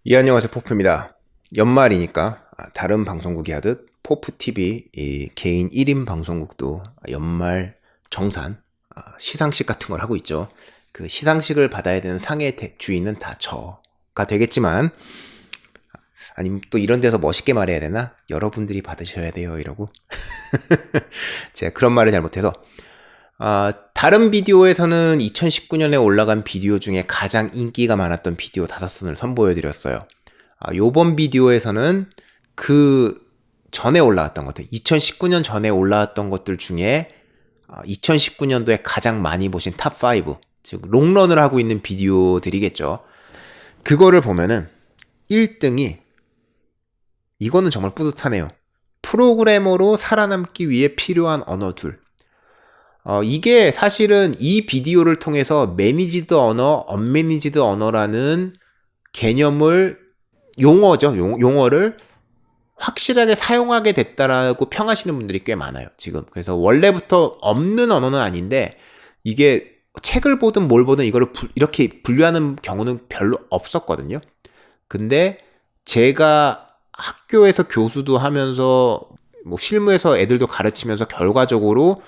안녕하세요. 포프입니다. 연말이니까 다른 방송국이 하듯 포프TV 이 개인 1인 방송국도 연말 정산 시상식 같은 걸 하고 있죠. 그 시상식을 받아야 되는 상의 주인은 다 저가 되겠지만, 아니면 또 이런 데서 멋있게 말해야 되나? 여러분들이 받으셔야 돼요 이러고 제가 그런 말을 잘못해서, 다른 비디오에서는 2019년에 올라간 비디오 중에 가장 인기가 많았던 비디오 5선을 선보여드렸어요. 요번 비디오에서는 그 전에 올라왔던 것들, 2019년 전에 올라왔던 것들 중에 2019년도에 가장 많이 보신 탑5, 즉 롱런을 하고 있는 비디오들이겠죠. 그거를 보면은 1등이, 이거는 정말 뿌듯하네요. 프로그래머로 살아남기 위해 필요한 언어 둘. 이게 사실은 이 비디오를 통해서 매니지드 언어, 언매니지드 언어라는 개념을, 용어를 확실하게 사용하게 됐다라고 평하시는 분들이 꽤 많아요, 지금. 그래서 원래부터 없는 언어는 아닌데, 이게 책을 보든 뭘 보든 이거를 이렇게 분류하는 경우는 별로 없었거든요. 근데 제가 학교에서 교수도 하면서, 뭐 실무에서 애들도 가르치면서 결과적으로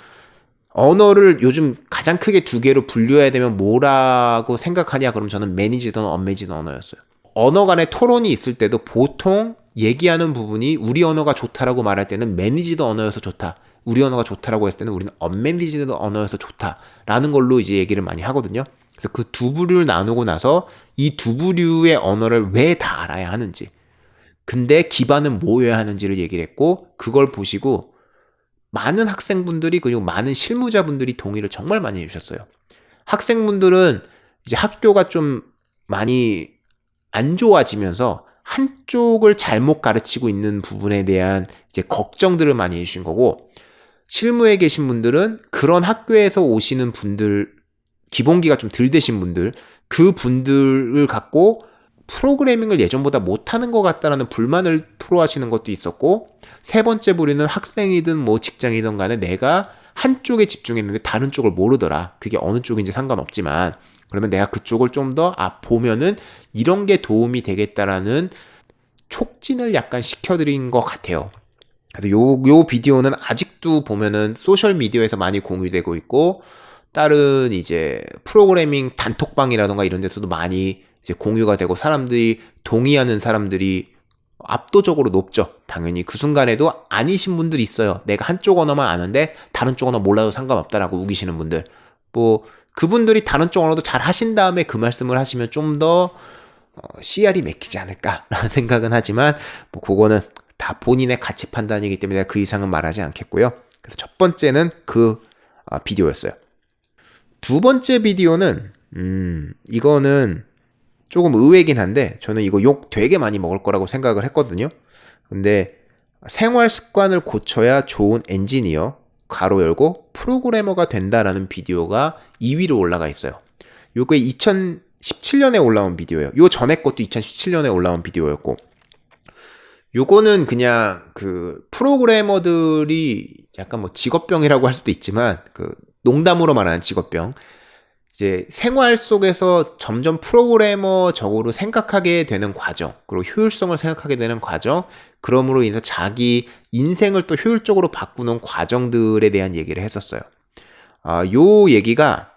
언어를 요즘 가장 크게 두 개로 분류해야 되면 뭐라고 생각하냐? 그럼 저는 매니지드 언어, 언매니지드 언어였어요. 언어 간의 토론이 있을 때도 보통 얘기하는 부분이 우리 언어가 좋다라고 말할 때는 매니지드 언어여서 좋다, 우리 언어가 좋다라고 했을 때는 우리는 언매니지드 언어여서 좋다라는 걸로 이제 얘기를 많이 하거든요. 그래서 그 두 부류를 나누고 나서 이 두 부류의 언어를 왜 다 알아야 하는지, 근데 기반은 뭐여야 하는지를 얘기를 했고, 그걸 보시고 많은 학생분들이, 그리고 많은 실무자분들이 동의를 정말 많이 해주셨어요. 학생분들은 이제 학교가 좀 많이 안 좋아지면서 한쪽을 잘못 가르치고 있는 부분에 대한 이제 걱정들을 많이 해주신 거고, 실무에 계신 분들은 그런 학교에서 오시는 분들, 기본기가 좀 덜 되신 분들, 그 분들을 갖고 프로그래밍을 예전보다 못하는 것 같다라는 불만을 토로하시는 것도 있었고, 세 번째 부류는 학생이든 뭐 직장이든 간에 내가 한쪽에 집중했는데 다른 쪽을 모르더라. 그게 어느 쪽인지 상관없지만, 그러면 내가 그쪽을 좀 더 보면은 이런 게 도움이 되겠다라는 촉진을 약간 시켜드린 것 같아요. 그래서 요 비디오는 아직도 보면은 소셜미디어에서 많이 공유되고 있고, 다른 이제 프로그래밍 단톡방이라던가 이런 데서도 많이 이제 공유가 되고, 사람들이 동의하는 사람들이 압도적으로 높죠. 당연히 그 순간에도 아니신 분들이 있어요. 내가 한쪽 언어만 아는데 다른 쪽 언어 몰라도 상관없다라고 우기시는 분들. 뭐 그분들이 다른 쪽 언어도 잘 하신 다음에 그 말씀을 하시면 좀 더 CR이 맥히지 않을까라는 생각은 하지만, 뭐 그거는 다 본인의 가치 판단이기 때문에 그 이상은 말하지 않겠고요. 그래서 첫 번째는 그 비디오였어요. 두 번째 비디오는 이거는 조금 의외긴 한데, 저는 이거 욕 되게 많이 먹을 거라고 생각을 했거든요. 근데 생활 습관을 고쳐야 좋은 엔지니어 가로 열고 프로그래머가 된다라는 비디오가 2위로 올라가 있어요. 요게 2017년에 올라온 비디오예요. 요 전에 것도 2017년에 올라온 비디오였고, 요거는 그냥 그 프로그래머들이 약간 뭐 직업병이라고 할 수도 있지만, 그 농담으로 말하는 직업병, 이제 생활 속에서 점점 프로그래머적으로 생각하게 되는 과정, 그리고 효율성을 생각하게 되는 과정, 그럼으로 인해서 자기 인생을 또 효율적으로 바꾸는 과정들에 대한 얘기를 했었어요. 요 얘기가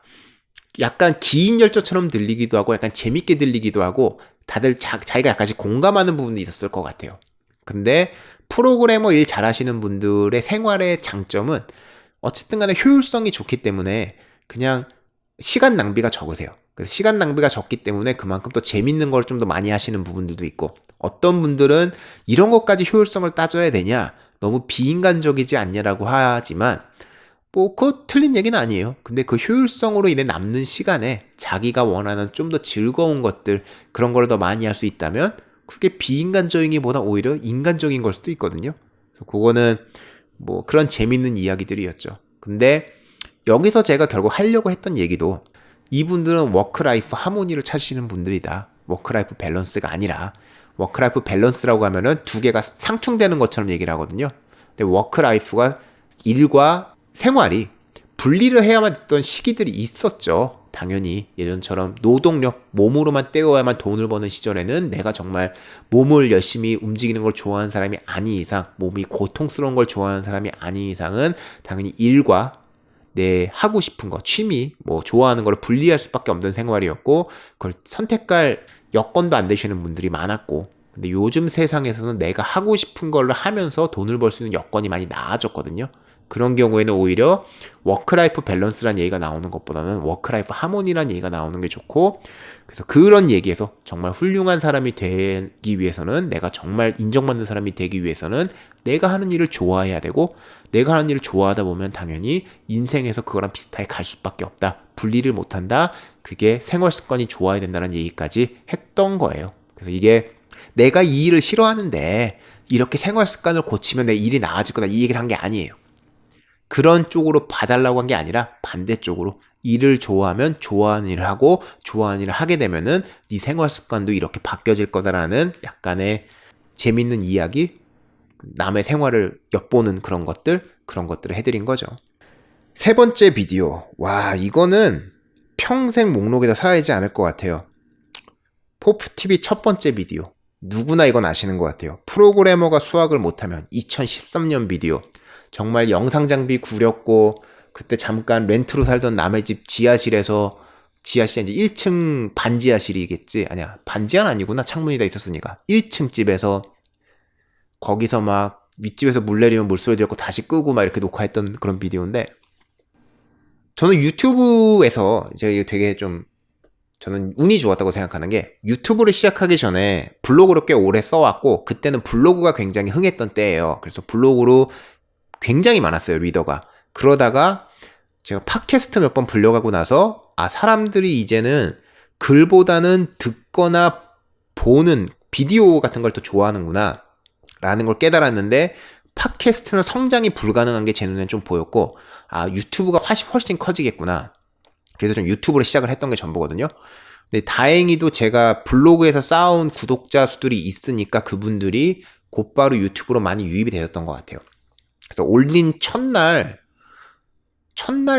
약간 긴 열조처럼 들리기도 하고 약간 재밌게 들리기도 하고, 다들 자기가 약간씩 공감하는 부분이 있었을 것 같아요. 근데 프로그래머 일 잘하시는 분들의 생활의 장점은 어쨌든 간에 효율성이 좋기 때문에 그냥 시간 낭비가 적으세요. 그래서 시간 낭비가 적기 때문에 그만큼 또 재밌는 걸 좀 더 많이 하시는 부분들도 있고, 어떤 분들은 이런 것까지 효율성을 따져야 되냐, 너무 비인간적이지 않냐라고 하지만, 뭐 그거 틀린 얘기는 아니에요. 근데 그 효율성으로 인해 남는 시간에 자기가 원하는 좀 더 즐거운 것들, 그런 걸 더 많이 할 수 있다면 그게 비인간적이기보다 오히려 인간적인 걸 수도 있거든요. 그래서 그거는 뭐 그런 재밌는 이야기들이었죠. 근데 여기서 제가 결국 하려고 했던 얘기도, 이분들은 워크라이프 하모니를 찾으시는 분들이다. 워크라이프 밸런스가 아니라, 워크라이프 밸런스라고 하면은 두 개가 상충되는 것처럼 얘기를 하거든요. 근데 워크라이프가 일과 생활이 분리를 해야만 했던 시기들이 있었죠. 당연히 예전처럼 노동력, 몸으로만 때워야만 돈을 버는 시절에는 내가 정말 몸을 열심히 움직이는 걸 좋아하는 사람이 아닌 이상, 몸이 고통스러운 걸 좋아하는 사람이 아닌 이상은 당연히 일과 내 하고 싶은 거, 취미, 뭐 좋아하는 걸 분리할 수밖에 없는 생활이었고, 그걸 선택할 여건도 안 되시는 분들이 많았고, 근데 요즘 세상에서는 내가 하고 싶은 걸 하면서 돈을 벌 수 있는 여건이 많이 나아졌거든요. 그런 경우에는 오히려 워크라이프 밸런스란 얘기가 나오는 것보다는 워크라이프 하모니란 얘기가 나오는 게 좋고, 그래서 그런 얘기에서 정말 훌륭한 사람이 되기 위해서는, 내가 정말 인정받는 사람이 되기 위해서는 내가 하는 일을 좋아해야 되고, 내가 하는 일을 좋아하다 보면 당연히 인생에서 그거랑 비슷하게 갈 수밖에 없다. 분리를 못한다. 그게 생활 습관이 좋아야 된다는 얘기까지 했던 거예요. 그래서 이게 내가 이 일을 싫어하는데 이렇게 생활 습관을 고치면 내 일이 나아질 거다, 이 얘기를 한 게 아니에요. 그런 쪽으로 봐달라고 한 게 아니라 반대쪽으로 일을 좋아하면 좋아하는 일을 하고 좋아하는 일을 하게 되면은 네 생활 습관도 이렇게 바뀌어질 거다라는 약간의 재밌는 이야기, 남의 생활을 엿보는 그런 것들을 해드린 거죠. 세 번째 비디오. 와, 이거는 평생 목록에다 살아있지 않을 것 같아요. 포프TV 첫 번째 비디오. 누구나 이건 아시는 것 같아요. 프로그래머가 수학을 못하면. 2013년 비디오. 정말 영상 장비 구렸고, 그때 잠깐 렌트로 살던 남의 집 지하실에서, 지하실 이제 1층 반지하실이겠지? 아니야, 반지하는 아니구나. 창문이 다 있었으니까. 1층 집에서 거기서 막 윗집에서 물 내리면 물소리 들었고 다시 끄고 막 이렇게 녹화했던 그런 비디오인데, 저는 유튜브에서 이제 되게 좀, 저는 운이 좋았다고 생각하는 게, 유튜브를 시작하기 전에 블로그로 꽤 오래 써왔고, 그때는 블로그가 굉장히 흥했던 때예요. 그래서 블로그로 굉장히 많았어요, 리더가. 그러다가 제가 팟캐스트 몇 번 불려가고 나서, 아, 사람들이 이제는 글보다는 듣거나 보는 비디오 같은 걸 더 좋아하는구나 라는 걸 깨달았는데, 팟캐스트는 성장이 불가능한 게 제 눈엔 좀 보였고, 아, 유튜브가 훨씬 커지겠구나. 그래서 좀 유튜브를 시작을 했던 게 전부거든요. 근데 다행히도 제가 블로그에서 쌓아온 구독자 수들이 있으니까 그분들이 곧바로 유튜브로 많이 유입이 되었던 것 같아요. 그래서 올린 첫날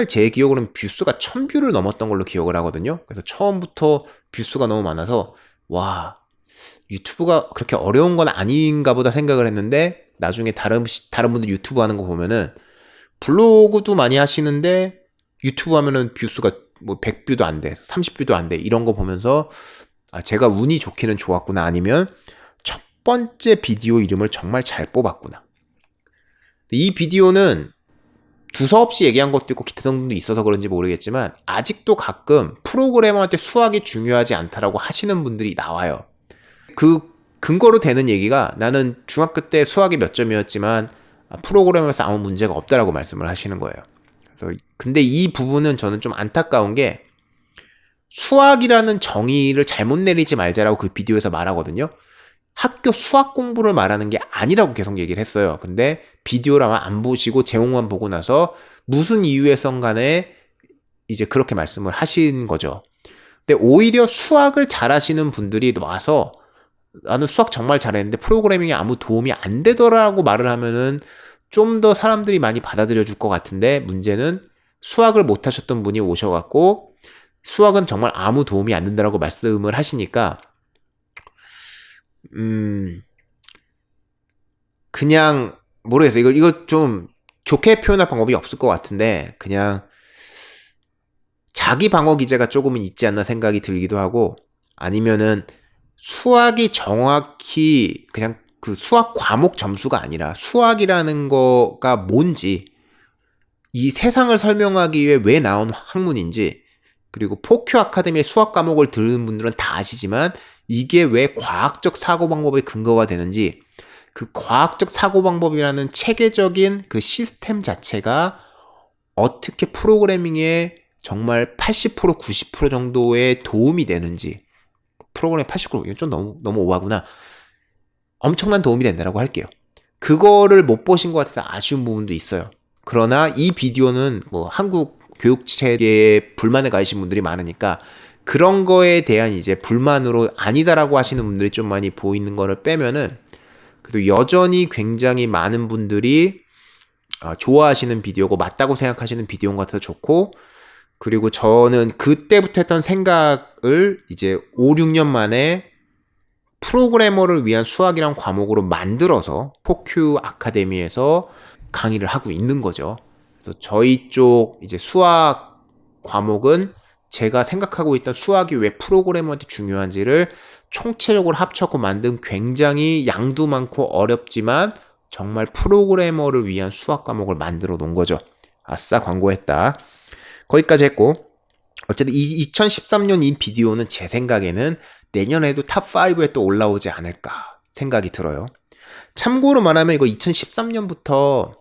제 기억으로는 뷰수가 1000뷰를 넘었던 걸로 기억을 하거든요. 그래서 처음부터 뷰수가 너무 많아서, 와, 유튜브가 그렇게 어려운 건 아닌가 보다 생각을 했는데, 나중에 다른 분들 유튜브 하는 거 보면은 블로그도 많이 하시는데 유튜브 하면은 뷰수가 뭐 100뷰도 안 돼, 30뷰도 안 돼, 이런 거 보면서, 아, 제가 운이 좋기는 좋았구나, 아니면 첫 번째 비디오 이름을 정말 잘 뽑았구나. 이 비디오는 두서없이 얘기한 것도 있고 기타 성분도 있어서 그런지 모르겠지만, 아직도 가끔 프로그래머한테 수학이 중요하지 않다라고 하시는 분들이 나와요. 그 근거로 되는 얘기가, 나는 중학교 때 수학이 몇 점이었지만 프로그래머에서 아무 문제가 없다라고 말씀을 하시는 거예요. 그래서 근데 이 부분은 저는 좀 안타까운 게, 수학이라는 정의를 잘못 내리지 말자라고 그 비디오에서 말하거든요. 학교 수학 공부를 말하는 게 아니라고 계속 얘기를 했어요. 근데 비디오를 아마 안 보시고 제목만 보고 나서 무슨 이유에선 간에 이제 그렇게 말씀을 하신 거죠. 근데 오히려 수학을 잘하시는 분들이 와서, 나는 수학 정말 잘했는데 프로그래밍에 아무 도움이 안 되더라고 말을 하면은 좀 더 사람들이 많이 받아들여 줄 것 같은데, 문제는 수학을 못 하셨던 분이 오셔갖고 수학은 정말 아무 도움이 안 된다라고 말씀을 하시니까, 그냥 모르겠어요. 이거 좀 좋게 표현할 방법이 없을 것 같은데, 그냥 자기 방어 기제가 조금은 있지 않나 생각이 들기도 하고, 아니면은 수학이 정확히 그냥 그 수학 과목 점수가 아니라 수학이라는 거가 뭔지, 이 세상을 설명하기 위해 왜 나온 학문인지, 그리고 포큐 아카데미의 수학 과목을 들은 분들은 다 아시지만 이게 왜 과학적 사고방법의 근거가 되는지, 그 과학적 사고방법이라는 체계적인 그 시스템 자체가 어떻게 프로그래밍에 정말 80% 90% 정도의 도움이 되는지, 프로그램 80%, 이건 좀 너무 오바구나. 엄청난 도움이 된다라고 할게요. 그거를 못 보신 것 같아서 아쉬운 부분도 있어요. 그러나 이 비디오는 뭐 한국 교육체계에 불만을 가지신 분들이 많으니까, 그런 거에 대한 이제 불만으로 아니다라고 하시는 분들이 좀 많이 보이는 거를 빼면은, 그래도 여전히 굉장히 많은 분들이 좋아하시는 비디오고 맞다고 생각하시는 비디오인 것 같아서 좋고, 그리고 저는 그때부터 했던 생각을 이제 5, 6년 만에 프로그래머를 위한 수학이란 과목으로 만들어서 포큐 아카데미에서 강의를 하고 있는 거죠. 그래서 저희 쪽 이제 수학 과목은 제가 생각하고 있던 수학이 왜 프로그래머한테 중요한지를 총체적으로 합쳐서 만든 굉장히 양도 많고 어렵지만 정말 프로그래머를 위한 수학 과목을 만들어 놓은 거죠. 아싸, 광고했다. 거기까지 했고, 어쨌든 2013년 이 비디오는 제 생각에는 내년에도 탑5에 또 올라오지 않을까 생각이 들어요. 참고로 말하면 이거 2013년부터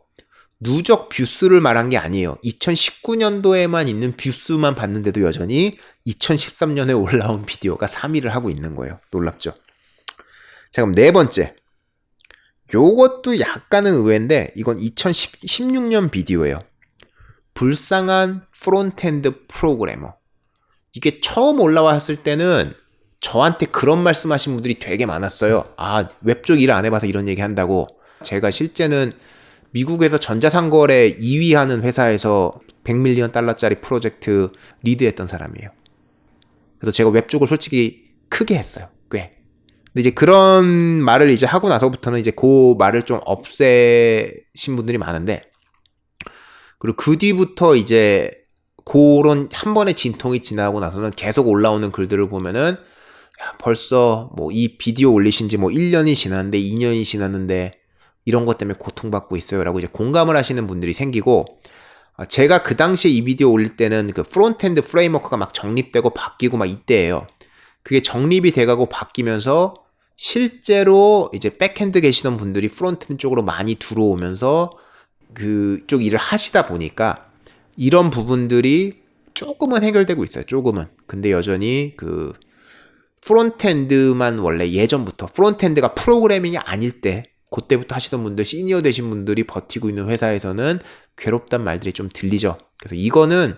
누적 뷰수를 말한 게 아니에요. 2019년도에만 있는 뷰수만 봤는데도 여전히 2013년에 올라온 비디오가 3위를 하고 있는 거예요. 놀랍죠? 자, 그럼 네 번째. 요것도 약간은 의외인데 이건 2016년 비디오예요. 불쌍한 프론트엔드 프로그래머. 이게 처음 올라왔을 때는 저한테 그런 말씀하신 분들이 되게 많았어요. 아, 웹 쪽 일 안 해봐서 이런 얘기 한다고. 제가 실제는 미국에서 전자상거래 2위 하는 회사에서 100밀리언 달러짜리 프로젝트 리드했던 사람이에요. 그래서 제가 웹 쪽을 솔직히 크게 했어요. 꽤. 근데 이제 그런 말을 이제 하고 나서부터는 이제 그 말을 좀 없애신 분들이 많은데, 그리고 그 뒤부터 이제 그런 한 번의 진통이 지나고 나서는 계속 올라오는 글들을 보면은 야, 벌써 뭐 이 비디오 올리신 지 뭐 1년이 지났는데 2년이 지났는데 이런 것 때문에 고통받고 있어요 라고 이제 공감을 하시는 분들이 생기고, 제가 그 당시에 이 비디오 올릴 때는 그 프론트엔드 프레임워크가 막 정립되고 바뀌고 막 이때예요. 그게 정립이 돼가고 바뀌면서 실제로 이제 백핸드 계시던 분들이 프론트엔드 쪽으로 많이 들어오면서 그쪽 일을 하시다 보니까 이런 부분들이 조금은 해결되고 있어요. 조금은. 근데 여전히 그 프론트엔드만 원래 예전부터 프론트엔드가 프로그래밍이 아닐 때 그때부터 하시던 분들, 시니어 되신 분들이 버티고 있는 회사에서는 괴롭단 말들이 좀 들리죠. 그래서 이거는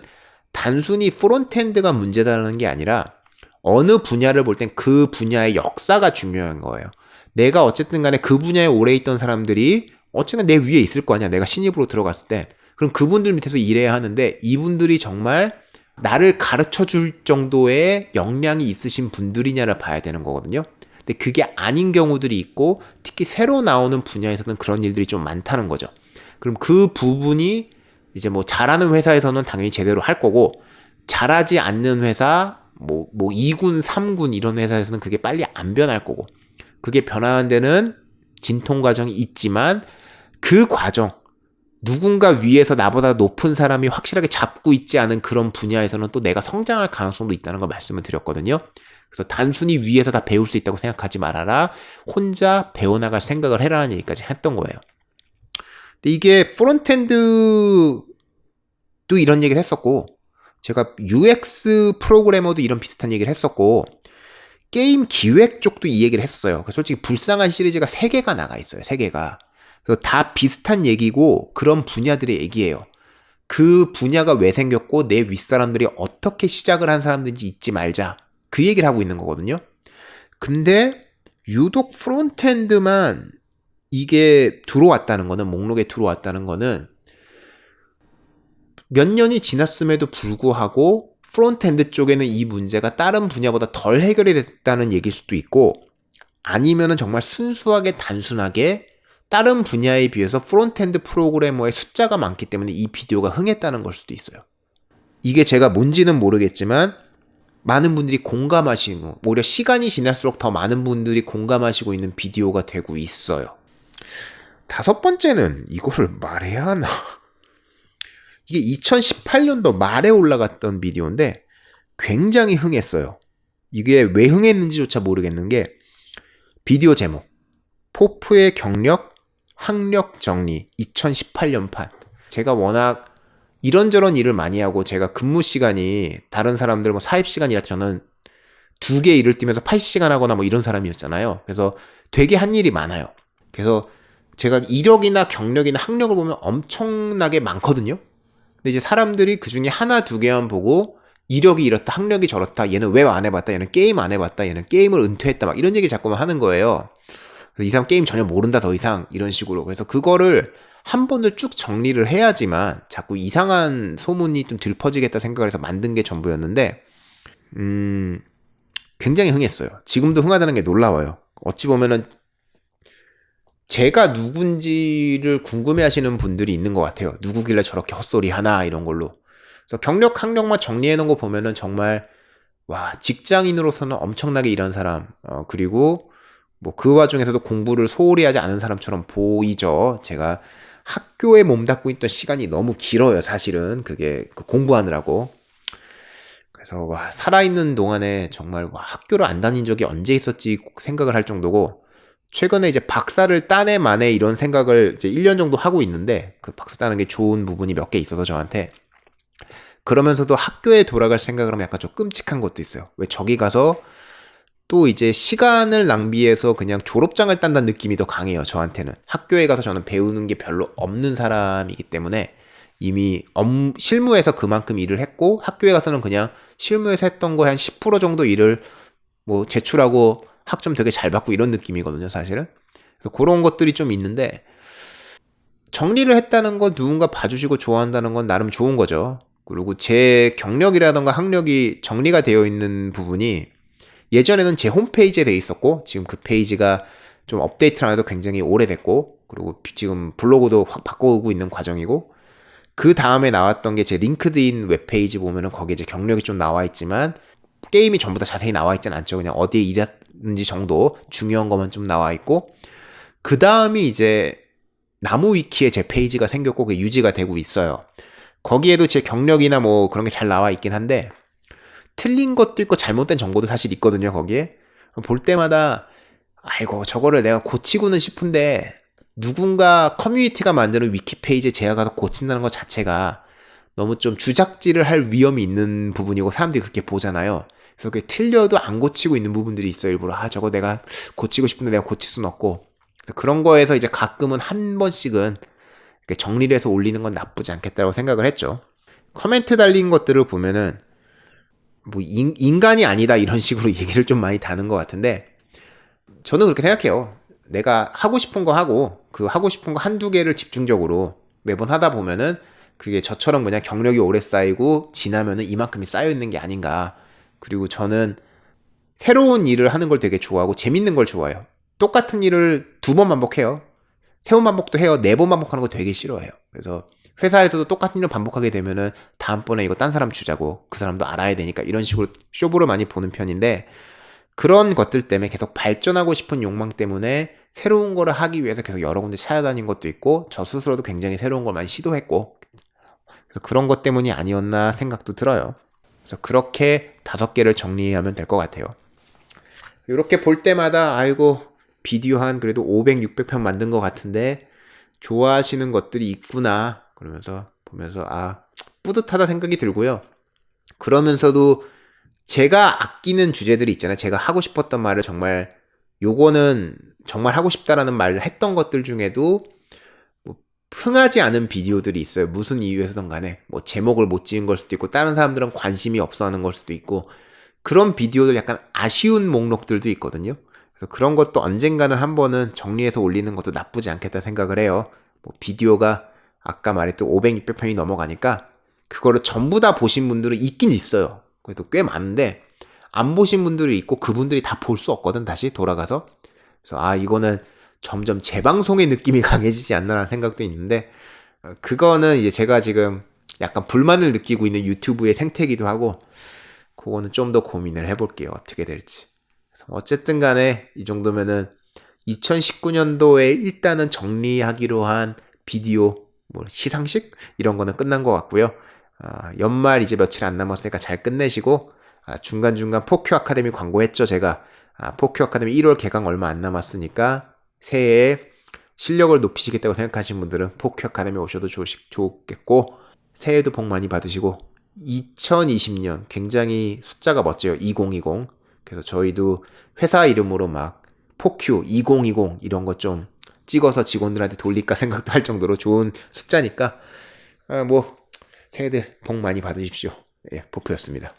단순히 프론트엔드가 문제다라는 게 아니라 어느 분야를 볼 땐 그 분야의 역사가 중요한 거예요. 내가 어쨌든 간에 그 분야에 오래 있던 사람들이 어쨌든 내 위에 있을 거 아니야. 내가 신입으로 들어갔을 때. 그럼 그분들 밑에서 일해야 하는데 이분들이 정말 나를 가르쳐 줄 정도의 역량이 있으신 분들이냐를 봐야 되는 거거든요. 근데 그게 아닌 경우들이 있고 특히 새로 나오는 분야에서는 그런 일들이 좀 많다는 거죠. 그럼 그 부분이 이제 뭐 잘하는 회사에서는 당연히 제대로 할 거고, 잘하지 않는 회사 뭐 2군, 3군 이런 회사에서는 그게 빨리 안 변할 거고, 그게 변하는 데는 진통 과정이 있지만 그 과정, 누군가 위에서 나보다 높은 사람이 확실하게 잡고 있지 않은 그런 분야에서는 또 내가 성장할 가능성도 있다는 걸 말씀을 드렸거든요. 그래서 단순히 위에서 다 배울 수 있다고 생각하지 말아라. 혼자 배워나갈 생각을 해라는 얘기까지 했던 거예요. 근데 이게 프론트엔드도 이런 얘기를 했었고, 제가 UX 프로그래머도 이런 비슷한 얘기를 했었고, 게임 기획 쪽도 이 얘기를 했었어요. 그래서 솔직히 불쌍한 시리즈가 3개가 나가 있어요. 3개가. 그래서 다 비슷한 얘기고 그런 분야들의 얘기예요. 그 분야가 왜 생겼고 내 윗사람들이 어떻게 시작을 한 사람들인지 잊지 말자. 그 얘기를 하고 있는 거거든요. 근데 유독 프론트엔드만 이게 들어왔다는 거는, 목록에 들어왔다는 거는 몇 년이 지났음에도 불구하고 프론트엔드 쪽에는 이 문제가 다른 분야보다 덜 해결이 됐다는 얘기일 수도 있고, 아니면은 정말 순수하게 단순하게 다른 분야에 비해서 프론트엔드 프로그래머의 숫자가 많기 때문에 이 비디오가 흥했다는 걸 수도 있어요. 이게 제가 뭔지는 모르겠지만 많은 분들이 공감하시고, 오히려 시간이 지날수록 더 많은 분들이 공감하시고 있는 비디오가 되고 있어요. 5번째는 이거를 말해야 하나? 이게 2018년도 말에 올라갔던 비디오인데 굉장히 흥했어요. 이게 왜 흥했는지조차 모르겠는 게, 비디오 제목 포프의 경력, 학력 정리 2018년판. 제가 워낙 이런저런 일을 많이 하고, 제가 근무 시간이 다른 사람들 뭐 사입시간이라 저는 2개 일을 뛰면서 80시간 하거나 뭐 이런 사람이었잖아요. 그래서 되게 한 일이 많아요. 그래서 제가 이력이나 경력이나 학력을 보면 엄청나게 많거든요. 근데 이제 사람들이 그 중에 하나, 2개만 보고 이력이 이렇다, 학력이 저렇다, 얘는 웹 안 해봤다, 얘는 게임 안 해봤다, 얘는 게임을 은퇴했다, 막 이런 얘기 자꾸만 하는 거예요. 그래서 이 사람 게임 전혀 모른다, 더 이상, 이런 식으로. 그래서 그거를 한 번을 쭉 정리를 해야지만 자꾸 이상한 소문이 좀 들퍼지겠다 생각을 해서 만든 게 전부였는데, 굉장히 흥했어요. 지금도 흥하다는 게 놀라워요. 어찌 보면은 제가 누군지를 궁금해하시는 분들이 있는 것 같아요. 누구길래 저렇게 헛소리 하나 이런 걸로. 그래서 경력 학력만 정리해 놓은 거 보면은 정말 와, 직장인으로서는 엄청나게 일한 사람, 그리고 뭐 그 와중에서도 공부를 소홀히 하지 않은 사람처럼 보이죠. 제가 학교에 몸담고 있던 시간이 너무 길어요, 사실은. 그게 공부하느라고. 그래서 와, 살아있는 동안에 정말 와, 학교를 안 다닌 적이 언제 있었지 생각을 할 정도고, 최근에 이제 박사를 따내 만에 이런 생각을 이제 1년 정도 하고 있는데, 그 박사 따는 게 좋은 부분이 몇 개 있어서 저한테. 그러면서도 학교에 돌아갈 생각을 하면 약간 좀 끔찍한 것도 있어요. 왜 저기 가서 또 이제 시간을 낭비해서 그냥 졸업장을 딴다는 느낌이 더 강해요, 저한테는. 학교에 가서 저는 배우는 게 별로 없는 사람이기 때문에 이미 실무에서 그만큼 일을 했고, 학교에 가서는 그냥 실무에서 했던 거에 한 10% 정도 일을 뭐 제출하고 학점 되게 잘 받고 이런 느낌이거든요, 사실은. 그래서 그런 것들이 좀 있는데, 정리를 했다는 건 누군가 봐주시고 좋아한다는 건 나름 좋은 거죠. 그리고 제 경력이라던가 학력이 정리가 되어 있는 부분이 예전에는 제 홈페이지에 돼 있었고, 지금 그 페이지가 좀 업데이트를 안 해도 굉장히 오래됐고, 그리고 지금 블로그도 확 바꾸고 있는 과정이고, 그 다음에 나왔던 게 제 링크드인 웹페이지 보면은 거기에 이제 경력이 좀 나와 있지만 게임이 전부 다 자세히 나와 있진 않죠. 그냥 어디에 일했는지 정도 중요한 것만 좀 나와 있고, 그 다음이 이제 나무 위키에 제 페이지가 생겼고 그게 유지가 되고 있어요. 거기에도 제 경력이나 뭐 그런 게 잘 나와 있긴 한데, 틀린 것도 있고 잘못된 정보도 사실 있거든요, 거기에. 볼 때마다 아이고 저거를 내가 고치고는 싶은데, 누군가 커뮤니티가 만드는 위키 페이지에 제가 가서 고친다는 것 자체가 너무 좀 주작질을 할 위험이 있는 부분이고 사람들이 그렇게 보잖아요. 그래서 그게 틀려도 안 고치고 있는 부분들이 있어요. 일부러 저거 내가 고치고 싶은데 내가 고칠 수는 없고. 그래서 그런 거에서 이제 가끔은 한 번씩은 정리를 해서 올리는 건 나쁘지 않겠다고 생각을 했죠. 코멘트 달린 것들을 보면은 뭐 인간이 아니다 이런 식으로 얘기를 좀 많이 다는 것 같은데, 저는 그렇게 생각해요. 내가 하고 싶은 거 하고 그 하고 싶은 거 한두 개를 집중적으로 매번 하다 보면은 그게 저처럼 그냥 경력이 오래 쌓이고 지나면은 이만큼이 쌓여 있는 게 아닌가. 그리고 저는 새로운 일을 하는 걸 되게 좋아하고 재밌는 걸 좋아해요. 똑같은 일을 2번 반복해요. 3번 반복도 해요. 4번 반복하는 거 되게 싫어해요. 그래서 회사에서도 똑같은 일을 반복하게 되면은 다음번에 이거 딴 사람 주자고, 그 사람도 알아야 되니까 이런 식으로 쇼부를 많이 보는 편인데, 그런 것들 때문에 계속 발전하고 싶은 욕망 때문에 새로운 거를 하기 위해서 계속 여러 군데 찾아다닌 것도 있고, 저 스스로도 굉장히 새로운 걸 많이 시도했고, 그래서 그런 것 때문이 아니었나 생각도 들어요. 그래서 그렇게 5개를 정리하면 될 것 같아요. 이렇게 볼 때마다 아이고 비디오 한 그래도 500, 600편 만든 것 같은데 좋아하시는 것들이 있구나 그러면서 보면서 뿌듯하다 생각이 들고요. 그러면서도 제가 아끼는 주제들이 있잖아요. 제가 하고 싶었던 말을 정말 요거는 정말 하고 싶다라는 말을 했던 것들 중에도 뭐 흥하지 않은 비디오들이 있어요. 무슨 이유에서든 간에 뭐 제목을 못 지은 걸 수도 있고 다른 사람들은 관심이 없어 하는 걸 수도 있고, 그런 비디오들 약간 아쉬운 목록들도 있거든요. 그래서 그런 것도 언젠가는 한 번은 정리해서 올리는 것도 나쁘지 않겠다 생각을 해요. 뭐 비디오가 아까 말했던 500, 600편이 넘어가니까 그거를 전부 다 보신 분들은 있긴 있어요. 그래도 꽤 많은데 안 보신 분들이 있고 그분들이 다 볼 수 없거든, 다시 돌아가서. 그래서 이거는 점점 재방송의 느낌이 강해지지 않나라는 생각도 있는데, 그거는 이제 제가 지금 약간 불만을 느끼고 있는 유튜브의 생태기도 하고, 그거는 좀 더 고민을 해볼게요. 어떻게 될지. 그래서 어쨌든 간에 이 정도면은 2019년도에 일단은 정리하기로 한 비디오 뭐 시상식 이런 거는 끝난 것 같고요. 연말 이제 며칠 안 남았으니까 잘 끝내시고, 중간중간 포큐 아카데미 광고했죠, 제가. 포큐 아카데미 1월 개강 얼마 안 남았으니까 새해에 실력을 높이시겠다고 생각하시는 분들은 포큐 아카데미 오셔도 좋겠고, 새해도 복 많이 받으시고, 2020년 굉장히 숫자가 멋져요. 2020. 그래서 저희도 회사 이름으로 막 포큐 2020 이런 거 좀 찍어서 직원들한테 돌릴까 생각도 할 정도로 좋은 숫자니까 뭐 새해들 복 많이 받으십시오. 예, 포프였습니다.